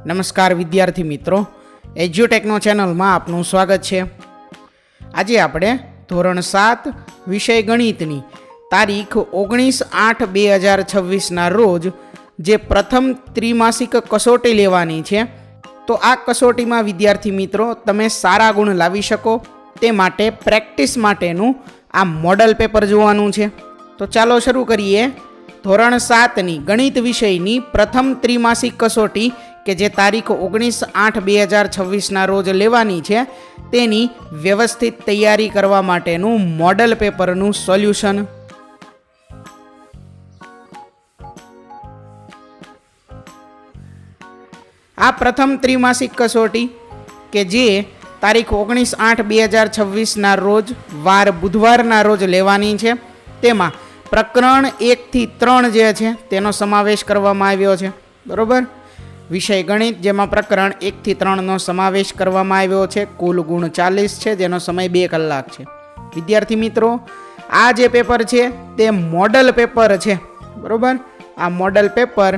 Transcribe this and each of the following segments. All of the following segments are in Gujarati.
નમસ્કાર વિદ્યાર્થી મિત્રો, એજ્યુટેકનો ચેનલમાં આપનું સ્વાગત છે. આજે આપણે ધોરણ 7 વિષય ગણિતની તારીખ 19/8/2026ના રોજ જે પ્રથમ ત્રિમાસિક કસોટી લેવાની છે, તો આ કસોટીમાં વિદ્યાર્થી મિત્રો તમે સારા ગુણ લાવી શકો તે માટે પ્રેક્ટિસ માટેનું આ મોડલ પેપર જોવાનું છે. તો ચાલો શરૂ કરીએ. ધોરણ 7ની ગણિત વિષયની પ્રથમ ત્રિમાસિક કસોટી કે જે તારીખ 19/8/2026ના રોજ લેવાની છે, તેની વ્યવસ્થિત તૈયારી કરવા માટેનું મોડલ પેપરનું સોલ્યુશન. આ પ્રથમ ત્રિમાસિક કસોટી કે જે તારીખ 19/8/2026ના રોજ વાર બુધવારના રોજ લેવાની છે, તેમાં પ્રકરણ 1 થી 3 જે છે તેનો સમાવેશ કરવામાં આવ્યો છે. બરોબર, વિષય ગણિત જેમાં પ્રકરણ 1 થી 3નો સમાવેશ કરવામાં આવ્યો છે. કુલ ગુણ 40 છે, જેનો સમય 2 કલાક છે. વિદ્યાર્થી મિત્રો, આ જે પેપર છે તે મોડલ પેપર છે. બરોબર, આ મોડલ પેપર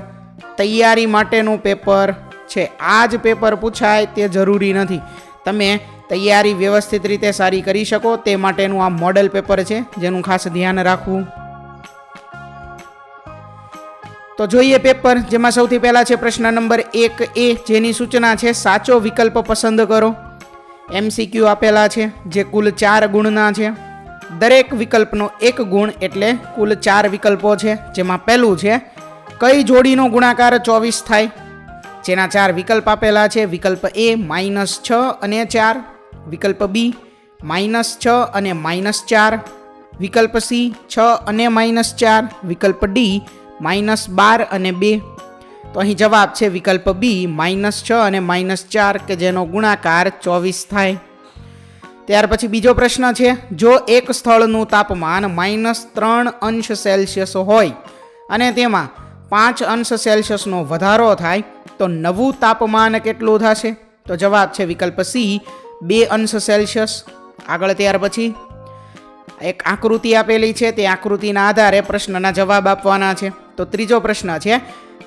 તૈયારી માટેનું પેપર છે. આ જ પેપર પૂછાય તે જરૂરી નથી. તમે તૈયારી વ્યવસ્થિત રીતે સારી કરી શકો તે માટેનું આ મોડલ પેપર છે, જેનું ખાસ ધ્યાન રાખવું. તો જોઈએ પેપર, જેમાં સૌથી પહેલા છે પ્રશ્ન નંબર 1A, જેની સૂચના છે સાચો વિકલ્પ પસંદ કરો. MCQ આપેલા છે જે કુલ 4 ગુણના છે. દરેક વિકલ્પનો 1 ગુણ એટલે કુલ 4 વિકલ્પો છે, જેમાં પહેલું છે કઈ જોડીનો ગુણાકાર 24 થાય, જેના 4 વિકલ્પ આપેલા છે. વિકલ્પ A -6 અને 4, વિકલ્પ B -6 અને -4, વિકલ્પ C 6 અને -4, વિકલ્પ D -12 અને 2. તો અહીં જવાબ છે વિકલ્પ B -6 અને -4 કે જેનો ગુણાકાર 24 થાય. ત્યાર પછી બીજો પ્રશ્ન છે, જો એક સ્થળનું તાપમાન -3 અંશ સેલ્સિયસ હોય અને તેમાં 5 અંશ સેલ્સિયસનો વધારો થાય તો નવું તાપમાન કેટલું થશે? તો જવાબ છે વિકલ્પ C 2 અંશ સેલ્સિયસ. આગળ ત્યાર પછી એક આકૃતિ આપેલી છે, તે આકૃતિના આધારે પ્રશ્નના જવાબ આપવાના છે. તો ત્રીજો પ્રશ્ન છે,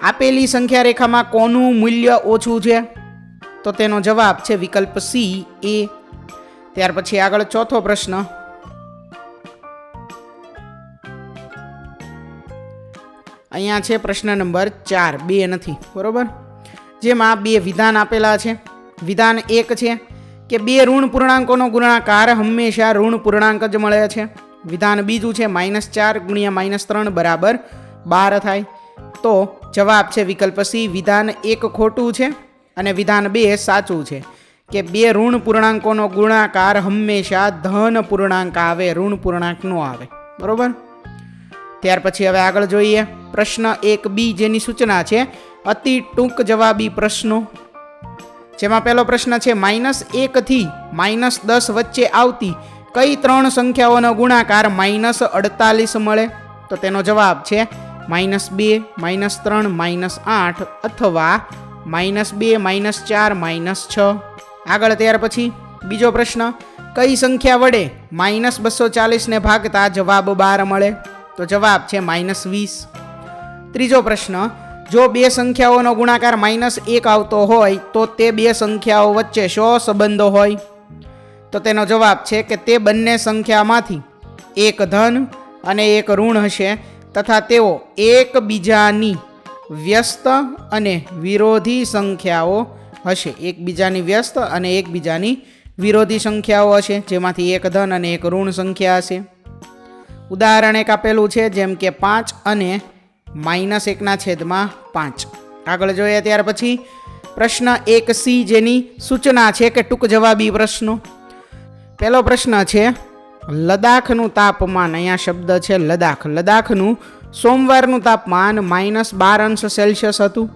આપેલી સંખ્યા રેખામાં કોનું મૂલ્ય ઓછું છે? તો તેનો જવાબ છે વિકલ્પ C A. ત્યાર પછી આગળ ચોથો પ્રશ્ન, અહીંયા છે પ્રશ્ન નંબર 4, 2 નથી. બરોબર, જેમાં 2 વિધાન આપેલા છે. વિધાન 1 છે કે 2 ઋણ પૂર્ણાંકોનો ગુણાકાર હંમેશા ઋણ પૂર્ણાંક જ મળે છે. વિધાન બીજું છે -4 × -3 બરાબર 12 થાય. તો જવાબ છે વિકલ્પ C, વિધાન 1 ખોટું છે અને વિધાન 2 સાચું છે કે 2 ઋણ પૂર્ણાંકોનો ગુણાકાર હંમેશા ધન પૂર્ણાંક આવે, ઋણ પૂર્ણાંક ન આવે. બરોબર, ત્યાર પછી હવે આગળ જોઈએ પ્રશ્ન 1B, જેની સૂચના છે અતિ ટૂંક જવાબી પ્રશ્નો. જેમાં પહેલો પ્રશ્ન છે -1 થી -10 વચ્ચે આવતી કઈ 3 સંખ્યાઓનો ગુણાકાર -48 મળે? તો તેનો જવાબ છે -2, -3, -8 અથવા -2, -4, -6. આગળ ત્યાર પછી બીજો પ્રશ્ન, કઈ સંખ્યા વડે -240 ને ભાગતા જવાબ 12 મળે? તો જવાબ છે -20. ત્રીજો પ્રશ્ન, જો 2 સંખ્યાઓનો ગુણાકાર -1 આવતો હોય તો તે 2 સંખ્યાઓ વચ્ચે શો સંબંધો હોય? તો તેનો જવાબ છે કે તે બંને સંખ્યામાંથી એક ધન અને એક ઋણ હશે તથા તેઓ એકબીજાની વ્યસ્ત અને વિરોધી સંખ્યાઓ હશે. એકબીજાની વ્યસ્ત અને એકબીજાની વિરોધી સંખ્યાઓ હશે, જેમાંથી એક ધન અને એક ઋણ સંખ્યા હશે. ઉદાહરણ એક આપેલું છે, જેમ કે 5 અને -1/5. આગળ જોઈએ ત્યાર પછી પ્રશ્ન 1C, જેની સૂચના છે કે ટૂંક જવાબી પ્રશ્નો. પહેલો પ્રશ્ન છે, લદ્દાખનું તાપમાન, અહીંયા શબ્દ છે લદ્દાખ, લદ્દાખનું સોમવારનું તાપમાન -12 અંશ સેલ્સિયસ હતું.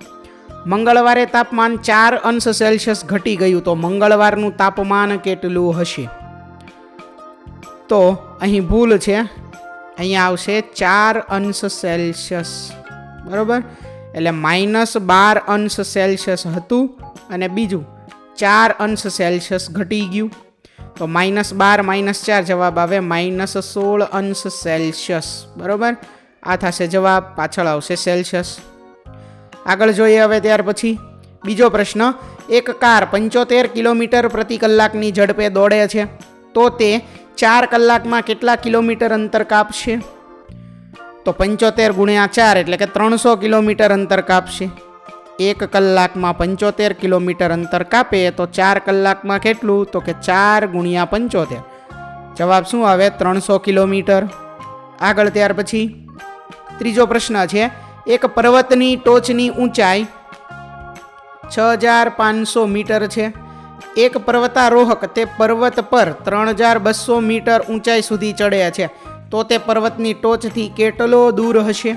મંગળવારે તાપમાન 4 અંશ સેલ્સિયસ ઘટી ગયું, તો મંગળવારનું તાપમાન કેટલું હશે? તો અહીં ભૂલ છે, અહીંયા આવશે 4 અંશ સેલ્સિયસ. બરોબર, એટલે -12 અંશ સેલ્સિયસ હતું અને બીજું 4 અંશ સેલ્સિયસ ઘટી ગયું, તો -12 -4 જવાબ આવે -16 અંશ સેલ્સિયસ. બરોબર, આ થશે જવાબ, પાછળ આવશે સેલ્સિયસ. આગળ જોઈએ હવે ત્યાર પછી બીજો પ્રશ્ન, એક કાર 75 કિલોમીટર પ્રતિ કલાકની ઝડપે દોડે છે તો તે 4 કલાકમાં કેટલા કિલોમીટર અંતર કાપશે? તો 75 ગુણ્યા 4 એટલે કે 300 કિલોમીટર અંતર કાપશે. 1 કલાકમાં 75 કિલોમીટર અંતર કાપે તો 4 કલાકમાં કેટલું? તો કે 4 ગુણ્યા 75. જવાબ શું આવે? 300 કિલોમીટર. આગળ ત્યાર પછી ત્રીજો પ્રશ્ન છે, એક પર્વતની ટોચની ઊંચાઈ 6500 મીટર છે. એક પર્વતારોહક તે પર્વત પર 3200 મીટર ઊંચાઈ સુધી ચડે છે તો તે પર્વતની ટોચથી કેટલો દૂર હશે?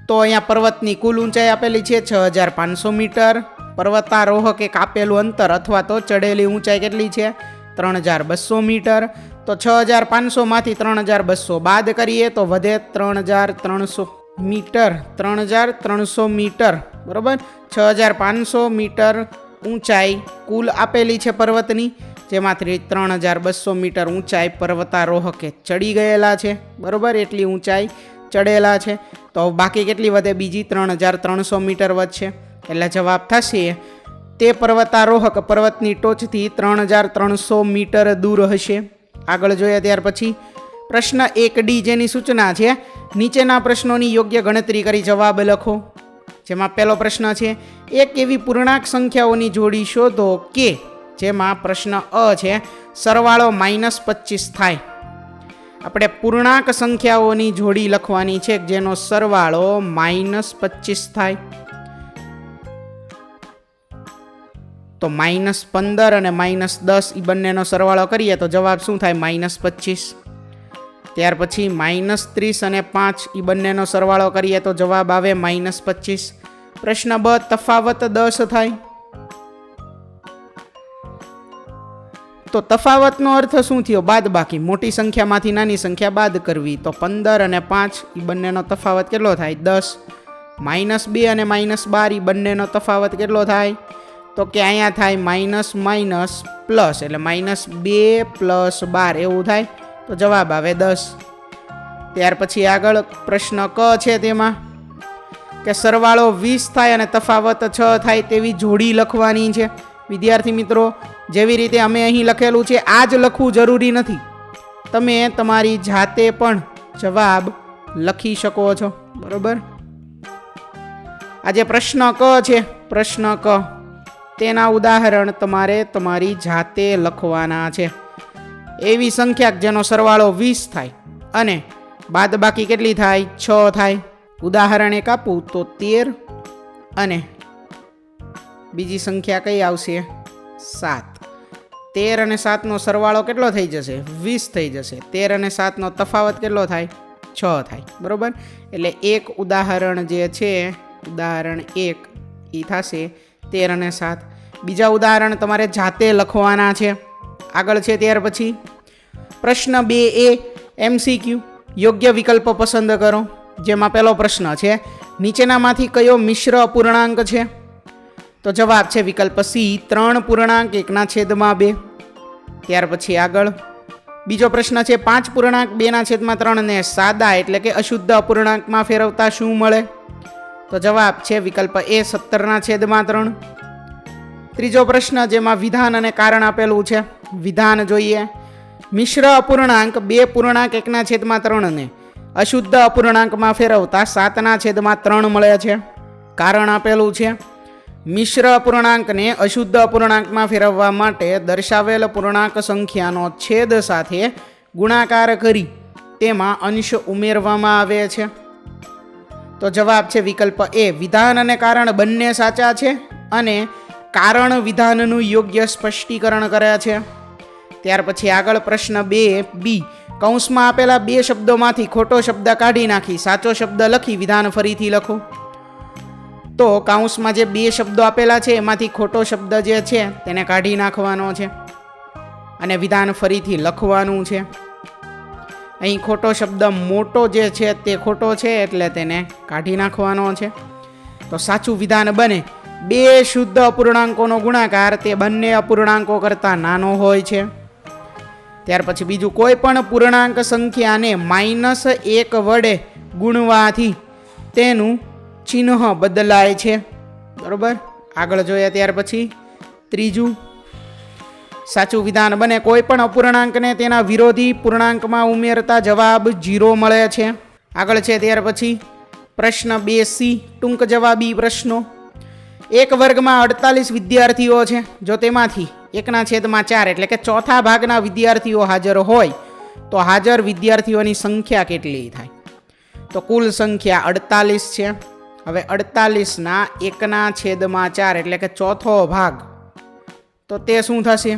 તો અહીંયા પર્વતની કુલ ઊંચાઈ આપેલી છે 6500 મીટર. પર્વતારોહકે કાપેલું અંતર અથવા તો ચડેલી ઊંચાઈ કેટલી છે? 3200 મીટર. તો 6500માંથી 3200 બાદ કરીએ તો વધે 3300 મીટર. 3300 મીટર, બરાબર. 6500 મીટર ઊંચાઈ કુલ આપેલી છે પર્વતની, જેમાંથી 3200 મીટર ઊંચાઈ પર્વતારોહકે ચડી ગયેલા છે, બરાબર. એટલી ઊંચાઈ ચડેલા છે. તો બાકી કેટલી વધે? બીજી 3300 મીટર વધશે. એટલે જવાબ થશે તે પર્વતારોહક પર્વતની ટોચથી 3300 મીટર દૂર હશે. આગળ જોઈએ ત્યાર પછી પ્રશ્ન 1D, જેની સૂચના છે, નીચેના પ્રશ્નોની યોગ્ય ગણતરી કરી જવાબ લખો. જેમાં પહેલો પ્રશ્ન છે, એક એવી પૂર્ણાંક સંખ્યાઓની જોડી શોધો કે જેમાં પ્રશ્ન અ છે સરવાળો -25 થાય. આપણે પૂર્ણાંક સંખ્યાઓની જોડી લખવાની છે જેનો સરવાળો -25 થાય. તો -15 અને -10 એ બંનેનો સરવાળો કરીએ તો જવાબ શું થાય? -25. ત્યાર પછી -30 અને 5 એ બંનેનો સરવાળો કરીએ તો જવાબ આવે -25. પ્રશ્ન બ, તફાવત 10 થાય. તો તફાવતનો અર્થ શું થયો? બાદબાકી. મોટી સંખ્યામાંથી નાની સંખ્યા બાદ કરવી. તો 15 અને 5 એ બંનેનો તફાવત કેટલો થાય? 10. -2 અને -12 એ બંનેનો તફાવત કેટલો થાય? તો કે અહીંયા થાય માઇનસ પ્લસ, એટલે -2 + 12 એવું થાય. તો જવાબ આવે 10. ત્યાર પછી આગળ પ્રશ્ન ક છે, તેમાં કે સરવાળો 20 થાય અને તફાવત 6 થાય તેવી જોડી લખવાની છે. વિદ્યાર્થી મિત્રો, જેવી રીતે અમે અહીં લખેલું છે આ જ લખવું જરૂરી નથી. તમે તમારી જાતે પણ જવાબ લખી શકો છો, બરોબર. આ જે પ્રશ્ન ક છે, પ્રશ્ન ક, તેના ઉદાહરણ તમારે તમારી જાતે લખવાના છે. એવી સંખ્યા જેનો સરવાળો 20 થાય અને બાદબાકી કેટલી થાય? 6 થાય. ઉદાહરણ એક આપું તો 13 અને બીજી સંખ્યા કઈ આવશે? 7. 13 અને 7નો સરવાળો કેટલો થઈ જશે? 20 થઈ જશે. 13 અને 7નો તફાવત કેટલો થાય? 6 થાય, બરોબર. એટલે એક ઉદાહરણ જે છે, ઉદાહરણ 1 એ થશે 13 અને 7. બીજા ઉદાહરણ તમારે જાતે લખવાના છે. આગળ છે ત્યાર પછી પ્રશ્ન 2A, MCQ, યોગ્ય વિકલ્પ પસંદ કરો. જેમાં પહેલો પ્રશ્ન છે, નીચેનામાંથી કયો મિશ્ર અપૂર્ણાંક છે? તો જવાબ છે વિકલ્પ સી, 3 પૂર્ણાંક 1/2. ત્યાર પછી આગળ બીજો પ્રશ્ન છે, 5 પૂર્ણાંક 2/3 ને સાદા એટલે કે અશુદ્ધ અપૂર્ણાંકમાં ફેરવતા શું મળે? તો જવાબ છે વિકલ્પ એ, 17/3. ત્રીજો પ્રશ્ન, જેમાં વિધાન અને કારણ આપેલું છે. વિધાન જોઈએ, મિશ્ર અપૂર્ણાંક 2 પૂર્ણાંક 1/3 ને અશુદ્ધ અપૂર્ણાંકમાં ફેરવતા 7/3 મળે છે. કારણ આપેલું છે, મિશ્ર અપૂર્ણાંકને અશુદ્ધ અપૂર્ણાંકમાં ફેરવવા માટે દર્શાવેલ પૂર્ણાંક સંખ્યાનો છેદ સાથે ગુણાકાર કરી તેમાં અંશ ઉમેરવામાં આવે છે. તો જવાબ છે વિકલ્પ એ, વિધાન અને કારણ બંને સાચા છે અને કારણ વિધાનનું યોગ્ય સ્પષ્ટીકરણ કરે છે. ત્યાર પછી આગળ પ્રશ્ન 2B, કૌંસમાં આપેલા 2 શબ્દોમાંથી ખોટો શબ્દ કાઢી નાખી સાચો શબ્દ લખી વિધાન ફરીથી લખો. તો કૌંસમાં જે 2 શબ્દો આપેલા છે એમાંથી ખોટો શબ્દ જે છે તેને કાઢી નાખવાનો છે અને વિધાન ફરીથી લખવાનું છે. અહીં ખોટો શબ્દ મોટો જે છે તે ખોટો છે એટલે તેને કાઢી નાખવાનો છે. તો સાચું વિધાન બને, 2 શુદ્ધ અપૂર્ણાંકોનો ગુણાકાર તે બંને અપૂર્ણાંકો કરતાં નાનો હોય છે. ત્યાર પછી બીજું, કોઈ પણ પૂર્ણાંક સંખ્યાને -1 વડે ગુણવાથી તેનું ચિહ્ન બદલાય છે, બરોબર. આગળ જોઈએ ત્યાર પછી ત્રીજું સાચું વિધાન બને કોઈ પણ અપૂર્ણાંકને તેના વિરોધી પૂર્ણાંકમાં ઉમેરતા જવાબ 0 મળે છે. આગળ છે ત્યાર પછી પ્રશ્ન 2C ટૂંક જવાબી પ્રશ્નો. એક વર્ગમાં 48 વિદ્યાર્થીઓ છે. જો તેમાંથી 1/4 એટલે કે ચોથા ભાગના વિદ્યાર્થીઓ હાજર હોય તો હાજર વિદ્યાર્થીઓની સંખ્યા કેટલી થાય? તો કુલ સંખ્યા 48 છે. હવે 48ના 1/4 એટલે કે ચોથો ભાગ, તો તે શું થશે?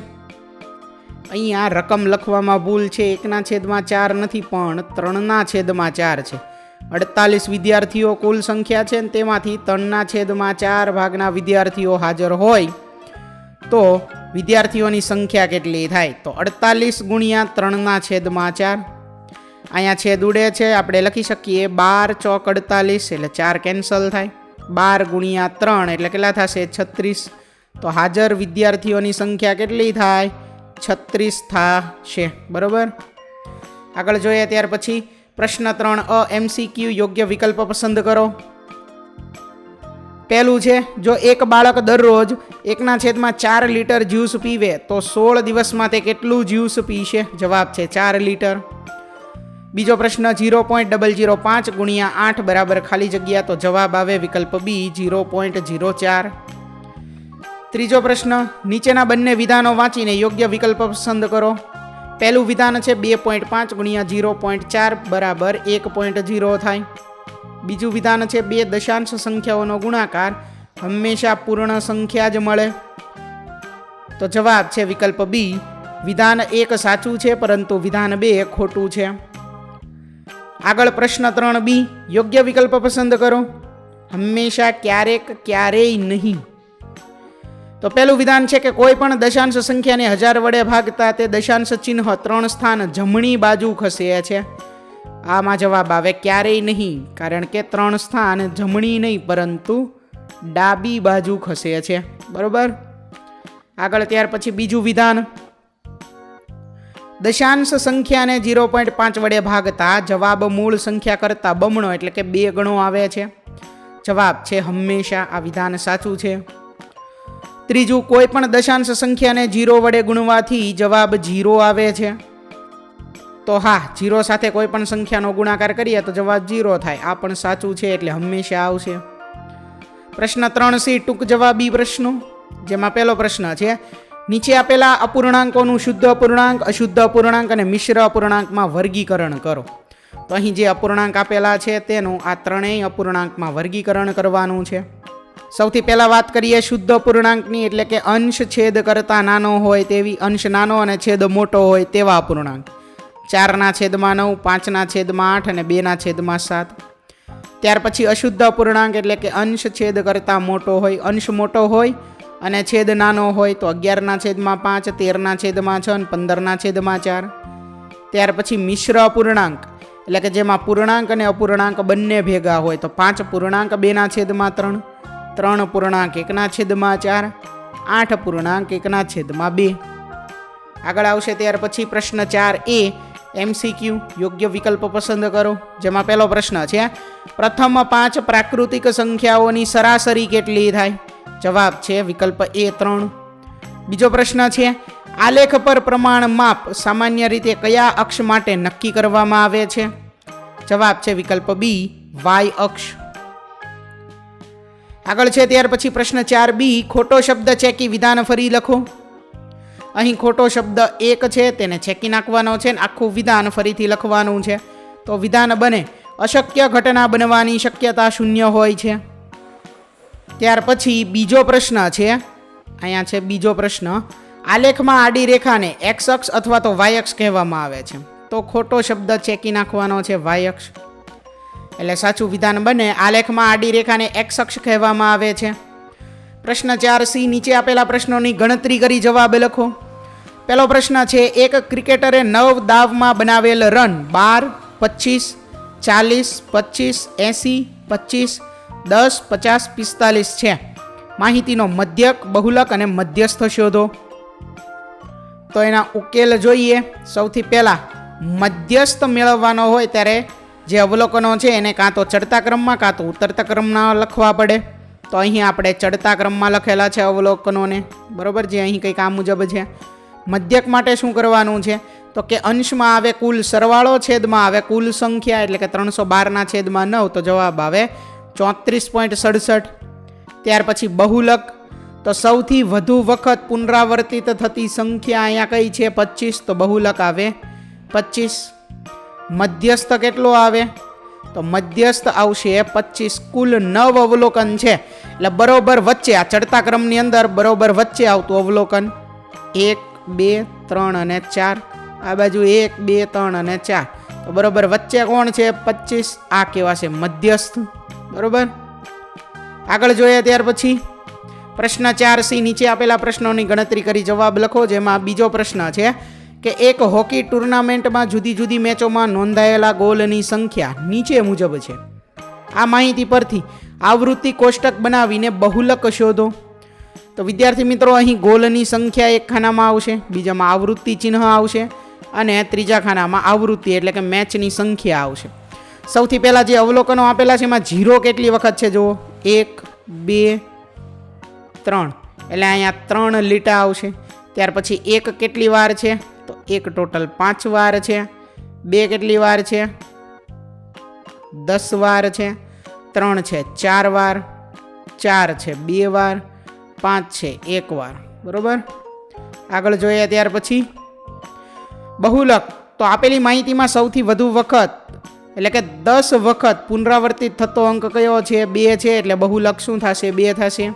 અહીંયા રકમ લખવામાં ભૂલ છે. 1/4 નથી પણ 3/4 છે. 48 વિદ્યાર્થીઓ કુલ સંખ્યા છે ને તેમાંથી 3/4 ભાગના વિદ્યાર્થીઓ હાજર હોય તો વિદ્યાર્થીઓની સંખ્યા કેટલી થાય? તો 48 ગુણ્યા 3/4. અહીંયા છેદ ઉડે છે, આપણે લખી શકીએ 12 ચોક 48 એટલે 4 કેન્સલ થાય. 12 ગુણ્યા 3 એટલે કેટલા થશે? 36. તો હાજર વિદ્યાર્થીઓની સંખ્યા કેટલી થાય? 36 થશે. બરોબર. આગળ જોઈએ ત્યાર પછી પ્રશ્ન 3A MCQ યોગ્ય વિકલ્પ પસંદ કરો. પહેલું છે જો એક બાળક દરરોજ 1/4 લીટર જ્યુસ પીવે તો 16 દિવસમાં તે કેટલું જ્યુસ પીશે? જવાબ છે 4 લીટર. બીજો પ્રશ્ન 0.005 ગુણ્યા 8 બરાબર ખાલી જગ્યા, તો જવાબ આવે વિકલ્પ બી 0.04. ત્રીજો પ્રશ્ન નીચેના બંને વિધાનો વાંચીને યોગ્ય વિકલ્પ પસંદ કરો. પહેલું વિધાન છે 2.5 ગુણ્યા 0.4 બરાબર 1.0 થાય. બીજું વિધાન છે 2 દશાંશ સંખ્યાઓનો ગુણાકાર હંમેશા પૂર્ણ સંખ્યા જ મળે, તો જવાબ છે વિકલ્પ બી. વિધાન 1 સાચું છે પરંતુ વિધાન 2 ખોટું છે. આગળ પ્રશ્ન 3B યોગ્ય વિકલ્પ પસંદ કરો. હંમેશા, ક્યારેક, ક્યારેય નહીં. તો પહેલું વિધાન છે કે કોઈ પણ દશાંશ સંખ્યાને 1000 વડે ભાગતા તે દશાંશ ચિહ્ન 3 સ્થાન જમણી બાજુ ખસે છે. આમાં જવાબ આવે ક્યારેય નહીં, કારણ કે 3 સ્થાન જમણી નહીં પરંતુ ડાબી બાજુ ખસે છે. બરોબર. આગળ ત્યાર પછી બીજું વિધાન દશાંશ સંખ્યાને 0.5 વડે ભાગતા જવાબ મૂળ સંખ્યા કરતાં બમણો એટલે કે 2 ગણો આવે છે. જવાબ છે હંમેશા. આ વિધાન સાચું છે. ત્રીજું કોઈ પણ દશાંશ સંખ્યાને 0 વડે ગુણવાથી જવાબ 0 આવે છે. તો હા, 0 સાથે કોઈ પણ સંખ્યાનો ગુણાકાર કરીએ તો જવાબ 0 થાય. આ પણ સાચું છે એટલે હંમેશા આવશે. પ્રશ્ન 3C ટૂંક જવાબી પ્રશ્નો, જેમાં પહેલો પ્રશ્ન છે નીચે આપેલા અપૂર્ણાંકોનું શુદ્ધ અપૂર્ણાંક, અશુદ્ધ અપૂર્ણાંક અને મિશ્ર અપૂર્ણાંકમાં વર્ગીકરણ કરો. તો અહીં જે અપૂર્ણાંક આપેલા છે તેનું આ ત્રણેય અપૂર્ણાંકમાં વર્ગીકરણ કરવાનું છે. સૌથી પહેલાં વાત કરીએ શુદ્ધ અપૂર્ણાંકની, એટલે કે અંશ છેદ કરતાં નાનો હોય તેવી, અંશ નાનો અને છેદ મોટો હોય તેવા અપૂર્ણાંક. 4/9, 5/8 અને 2/7. ત્યાર પછી અશુદ્ધ અપૂર્ણાંક એટલે કે અંશ છેદ કરતાં મોટો હોય, અંશ મોટો હોય અને છેદ નાનો હોય તો 11/5, 13/6 અને 15/4. ત્યાર પછી મિશ્ર અપૂર્ણાંક એટલે કે જેમાં પૂર્ણાંક અને અપૂર્ણાંક બંને ભેગા હોય તો 5 પૂર્ણાંક 2/3, 3 પૂર્ણાંક 1/4, 8 પૂર્ણાંક 1/2. આગળ આવશે ત્યાર પછી પ્રશ્ન 4A MCQ યોગ્ય વિકલ્પ પસંદ કરો, જેમાં પહેલો પ્રશ્ન છે પ્રથમ 5 પ્રાકૃતિક સંખ્યાઓની સરાસરી કેટલી થાય? જવાબ છે વિકલ્પ A 3. બીજો પ્રશ્ન છે આલેખ પર પ્રમાણ માપ સામાન્ય રીતે કયા અક્ષ માટે નક્કી કરવામાં આવે છે? જવાબ છે વિકલ્પ B Y અક્ષ. આગળ છે ત્યાર પછી પ્રશ્ન 4B ખોટો શબ્દ ચેકી વિધાન ફરી લખો. અહીં ખોટો શબ્દ 1 છે તેને ચેકી નાખવાનો છે ને આખું વિધાન ફરીથી લખવાનું છે. તો વિધાન બને અશક્ય ઘટના બનવાની શક્યતા 0 હોય છે. ત્યાર પછી બીજો પ્રશ્ન છે, અહીંયા છે બીજો પ્રશ્ન આલેખમાં આડી રેખાને x અક્ષ અથવા તો y અક્ષ કહેવામાં આવે છે. તો ખોટો શબ્દ ચેકી નાખવાનો છે y અક્ષ. એટલે સાચું વિધાન બને આલેખમાં આડી રેખાને x અક્ષ કહેવામાં આવે છે. પ્રશ્ન 4C નીચે આપેલા પ્રશ્નોની ગણતરી કરી જવાબ લખો. પહેલો પ્રશ્ન છે એક ક્રિકેટરે 9 દાવમાં બનાવેલ રન 12, 25, 40, 25, 80, 25, 10, 50, 45 છે. માહિતીનો મધ્યક, બહુલક અને મધ્યસ્થ શોધો. તો એના ઉકેલ જોઈએ. સૌથી પહેલા મધ્યસ્થ મેળવવાનો હોય ત્યારે જે અવલોકનો છે એને કાં તો ચડતા ક્રમમાં કાં તો ઉતરતા ક્રમમાં લખવા પડે. તો અહીં આપણે ચડતા ક્રમમાં લખેલા છે અવલોકનોને, બરાબર, જે અહીં કંઈક આ મુજબ છે. મધ્યક માટે શું કરવાનું છે તો કે અંશમાં આવે કુલ સરવાળો, છેદમાં આવે કુલ સંખ્યા, એટલે કે 312 છેદમાં 9, તો જવાબ આવે 34.67. ત્યાર પછી બહુલક, તો સૌથી વધુ વખત પુનરાવર્તિત થતી સંખ્યા અહીંયા કઈ છે 25, તો બહુલક આવે 25. મધ્યસ્થ કેટલો આવે તો મધ્યસ્થ આવશે 25. કુલ 9 અવલોકન છે, એટલે બરોબર વચ્ચે આ ચડતા ક્રમની અંદર બરોબર વચ્ચે આવતું અવલોકન 1, 2, 3 અને 4. આ બાજુ 1, 2, 3 અને 4, તો બરોબર વચ્ચે કોણ છે 25. આ કહેવાશે મધ્યસ્થ, બરોબર. આગળ જોઈએ ત્યાર પછી પ્રશ્ન 4C, નીચે આપેલા પ્રશ્નોની ગણતરી કરી જવાબ લખો. જેમાં બીજો પ્રશ્ન છે કે એક હોકી ટુર્નામેન્ટમાં જુદી જુદી મેચોમાં નોંધાયેલા ગોલની સંખ્યા નીચે મુજબ છે. આ માહિતી પરથી આવૃત્તિ કોષ્ટક બનાવીને બહુલક શોધો. તો વિદ્યાર્થી મિત્રો, અહીં ગોલની સંખ્યા એક ખાનામાં આવશે, બીજામાં આવૃત્તિ ચિહ્ન આવશે અને ત્રીજા ખાનામાં આવૃત્તિ એટલે કે મેચની સંખ્યા આવશે. સૌથી પહેલાં જે અવલોકનો આપેલા છે એમાં 0 કેટલી વખત છે જુઓ, 1, 2, 3, એટલે અહીંયા 3 લીટા આવશે. ત્યાર પછી 1 કેટલી વાર છે તો 1 ટોટલ 5 વાર છે. 2 કેટલી વાર છે 10 વાર છે. 3 છે 4 વાર. 4 છે 2 વાર. 5 છે 1 વાર, બરોબર. આગળ જોઈએ ત્યાર પછી બહુલક, તો આપેલી માહિતીમાં સૌથી વધુ વખત એટલે કે 10 વખત પુનરાવર્તિત થતો અંક કયો છે 2 છે, એટલે બહુલક શું થશે 2 થશે.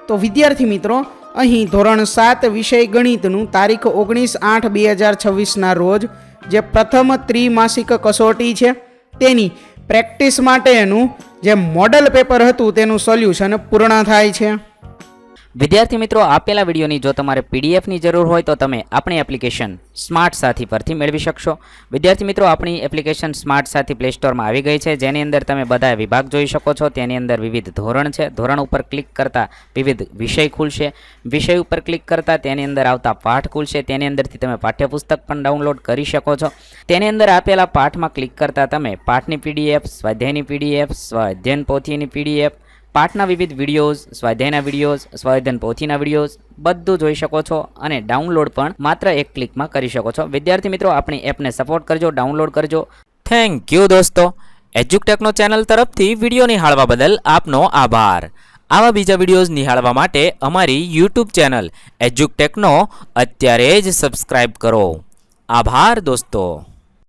તો વિદ્યાર્થી મિત્રો, અહીં ધોરણ 7 વિષય ગણિતનું તારીખ 19/8/2026 રોજ જે પ્રથમ ત્રિમાસિક કસોટી છે તેની પ્રેક્ટિસ માટેનું જે મોડલ પેપર હતું તેનું સોલ્યુશન પૂર્ણ થાય છે. વિદ્યાર્થી મિત્રો, આપેલા વિડીયોની જો તમારે પીડીએફની જરૂર હોય તો તમે આપણી એપ્લિકેશન સ્માર્ટ સાથી પરથી મેળવી શકશો. વિદ્યાર્થી મિત્રો, આપણી એપ્લિકેશન સ્માર્ટ સાથી પ્લે સ્ટોરમાં આવી ગઈ છે, જેની અંદર તમે બધા વિભાગ જોઈ શકો છો. તેની અંદર વિવિધ ધોરણ છે. ધોરણ ઉપર ક્લિક કરતાં વિવિધ વિષય ખુલશે. વિષય ઉપર ક્લિક કરતાં તેની અંદર આવતા પાઠ ખુલશે. તેની અંદરથી તમે પાઠ્યપુસ્તક પણ ડાઉનલોડ કરી શકો છો. તેની અંદર આપેલા પાઠમાં ક્લિક કરતાં તમે પાઠની પીડીએફ, સ્વાધ્યાયની પીડીએફ, સ્વાધ્યાયન પોથીની પીડીએફ, પાઠના વિવિધ વિડીયોઝ, સ્વાધ્યાયના વિડીયોઝ, સ્વાધ્યાયન પોથીના વિડીયોઝ બધું જોઈ શકો છો અને ડાઉનલોડ પણ માત્ર એક ક્લિકમાં કરી શકો છો. વિદ્યાર્થી મિત્રો, આપણી એપને સપોર્ટ કરજો, ડાઉનલોડ કરજો. થેન્ક યુ દોસ્તો. એજ્યુકટેકનો ચેનલ તરફથી વિડીયો નિહાળવા બદલ આપનો આભાર. આવા બીજા વિડીયોઝ નિહાળવા માટે અમારી યુટ્યુબ ચેનલ એજ્યુકટેકનો અત્યારે જ સબસ્ક્રાઇબ કરો. આભાર દોસ્તો.